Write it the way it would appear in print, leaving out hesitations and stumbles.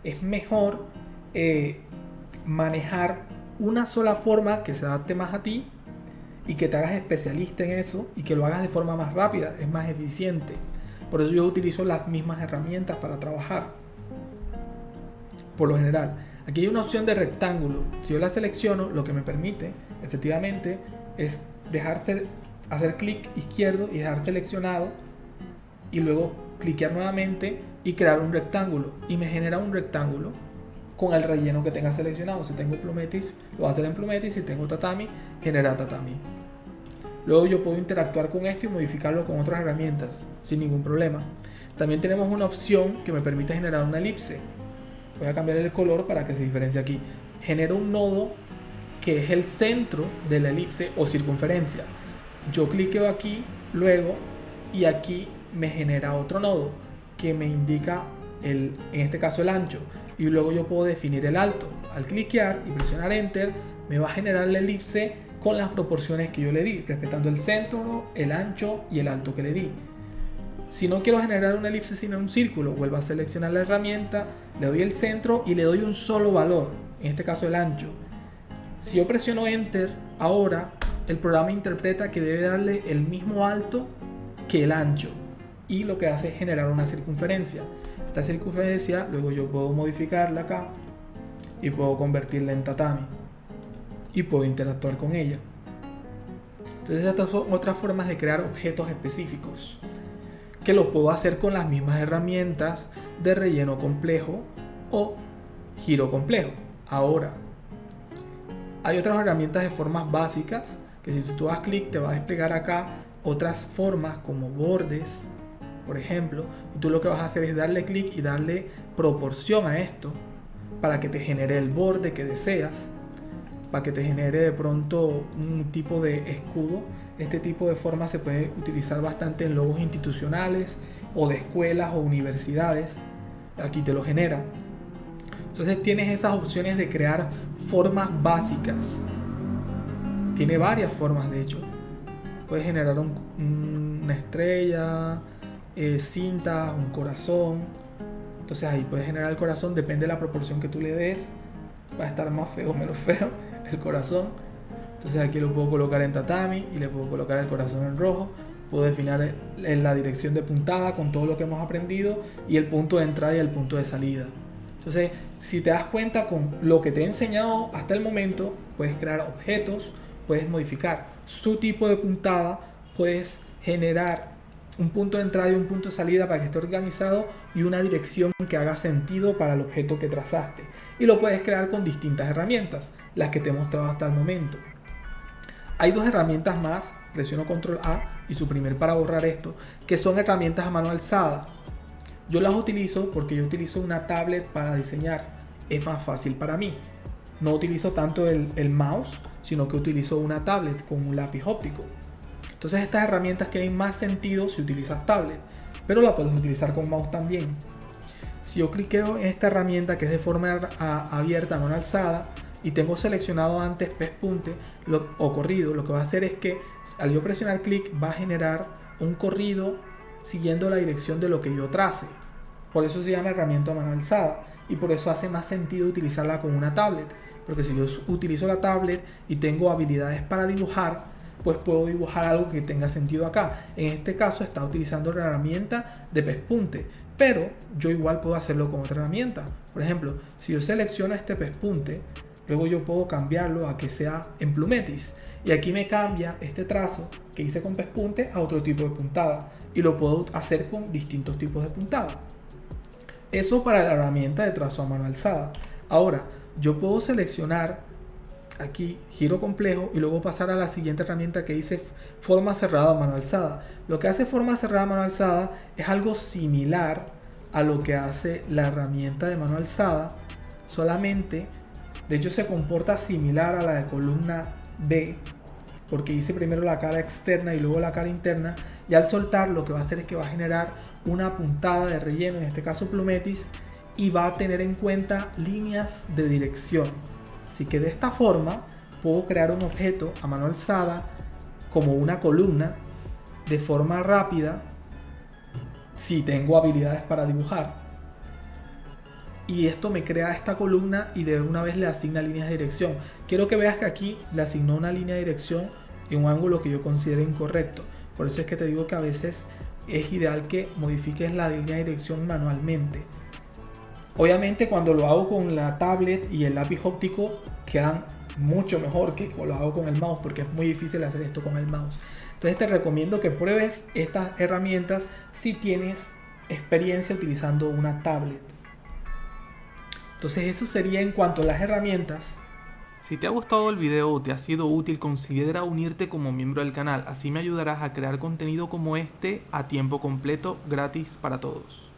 es mejor manejar una sola forma que se adapte más a ti y que te hagas especialista en eso y que lo hagas de forma más rápida, es más eficiente. Por eso yo utilizo las mismas herramientas para trabajar. Por lo general, aquí hay una opción de rectángulo. Si yo la selecciono, lo que me permite efectivamente es hacer clic izquierdo y dejar seleccionado y luego cliquear nuevamente y crear un rectángulo, y me genera un rectángulo con el relleno que tenga seleccionado. Si tengo Plumetis, lo va a hacer en Plumetis. Si tengo Tatami, genera Tatami. Luego yo puedo interactuar con esto y modificarlo con otras herramientas sin ningún problema. También tenemos una opción que me permite generar una elipse. Voy a cambiar el color para que se diferencie aquí. Genero un nodo que es el centro de la elipse o circunferencia. Yo cliqueo aquí luego y aquí me genera otro nodo que me indica en este caso el ancho, y luego yo puedo definir el alto. Al cliquear y presionar enter me va a generar la elipse con las proporciones que yo le di, respetando el centro, el ancho y el alto que le di. Si no quiero generar una elipse sino un círculo, vuelvo a seleccionar la herramienta, le doy el centro y le doy un solo valor, en este caso el ancho. Si yo presiono enter, ahora el programa interpreta que debe darle el mismo alto que el ancho, y lo que hace es generar una circunferencia. Esta circunferencia luego yo puedo modificarla acá y puedo convertirla en tatami y puedo interactuar con ella. Entonces estas son otras formas de crear objetos específicos que lo puedo hacer con las mismas herramientas de relleno complejo o giro complejo. Ahora, hay otras herramientas de formas básicas que si tú das clic te va a desplegar acá otras formas como bordes, por ejemplo, y tú lo que vas a hacer es darle clic y darle proporción a esto para que te genere el borde que deseas, para que te genere de pronto un tipo de escudo. Este tipo de forma se puede utilizar bastante en logos institucionales o de escuelas o universidades. Aquí te lo genera. Entonces tienes esas opciones de crear formas básicas. Tiene varias formas, de hecho. Puedes generar una estrella, cintas, un corazón. Entonces ahí puedes generar el corazón, depende de la proporción que tú le des. Va a estar más feo o menos feo el corazón. Entonces aquí lo puedo colocar en tatami y le puedo colocar el corazón en rojo. Puedo definir en la dirección de puntada con todo lo que hemos aprendido y el punto de entrada y el punto de salida. Entonces, si te das cuenta con lo que te he enseñado hasta el momento, puedes crear objetos, puedes modificar su tipo de puntada, puedes generar un punto de entrada y un punto de salida para que esté organizado y una dirección que haga sentido para el objeto que trazaste. Y lo puedes crear con distintas herramientas, las que te he mostrado hasta el momento. Hay dos herramientas más, presiono control A y suprimir para borrar esto, que son herramientas a mano alzada. Yo las utilizo porque yo utilizo una tablet para diseñar, es más fácil para mí. No utilizo tanto el mouse, sino que utilizo una tablet con un lápiz óptico. Entonces estas herramientas tienen más sentido si utilizas tablet, pero la puedes utilizar con mouse también. Si yo cliqueo en esta herramienta que es de forma abierta, a mano alzada, y tengo seleccionado antes pespunte o corrido, lo que va a hacer es que al yo presionar clic va a generar un corrido siguiendo la dirección de lo que yo trace. Por eso se llama herramienta a mano alzada y por eso hace más sentido utilizarla con una tablet, porque si yo utilizo la tablet y tengo habilidades para dibujar, pues puedo dibujar algo que tenga sentido acá. En este caso está utilizando la herramienta de pespunte, pero yo igual puedo hacerlo con otra herramienta. Por ejemplo, si yo selecciono este pespunte, luego yo puedo cambiarlo a que sea en Plumetis y aquí me cambia este trazo que hice con pespunte a otro tipo de puntada y lo puedo hacer con distintos tipos de puntada. Eso para la herramienta de trazo a mano alzada. Ahora yo puedo seleccionar aquí giro complejo y luego pasar a la siguiente herramienta que dice forma cerrada a mano alzada. Lo que hace forma cerrada a mano alzada es algo similar a lo que hace la herramienta de mano alzada, solamente de hecho se comporta similar a la de columna B, porque hice primero la cara externa y luego la cara interna, y al soltar lo que va a hacer es que va a generar una puntada de relleno, en este caso Plumetis, y va a tener en cuenta líneas de dirección. Así que de esta forma puedo crear un objeto a mano alzada como una columna de forma rápida si tengo habilidades para dibujar. y esto me crea esta columna y de una vez le asigna líneas de dirección. Quiero que veas que aquí le asignó una línea de dirección en un ángulo que yo considero incorrecto. Por eso es que te digo que a veces es ideal que modifiques la línea de dirección manualmente. Obviamente cuando lo hago con la tablet y el lápiz óptico quedan mucho mejor que cuando lo hago con el mouse, porque es muy difícil hacer esto con el mouse. Entonces te recomiendo que pruebes estas herramientas si tienes experiencia utilizando una tablet. Entonces eso sería en cuanto a las herramientas. Si te ha gustado el video o te ha sido útil, considera unirte como miembro del canal. Así me ayudarás a crear contenido como este a tiempo completo, gratis para todos.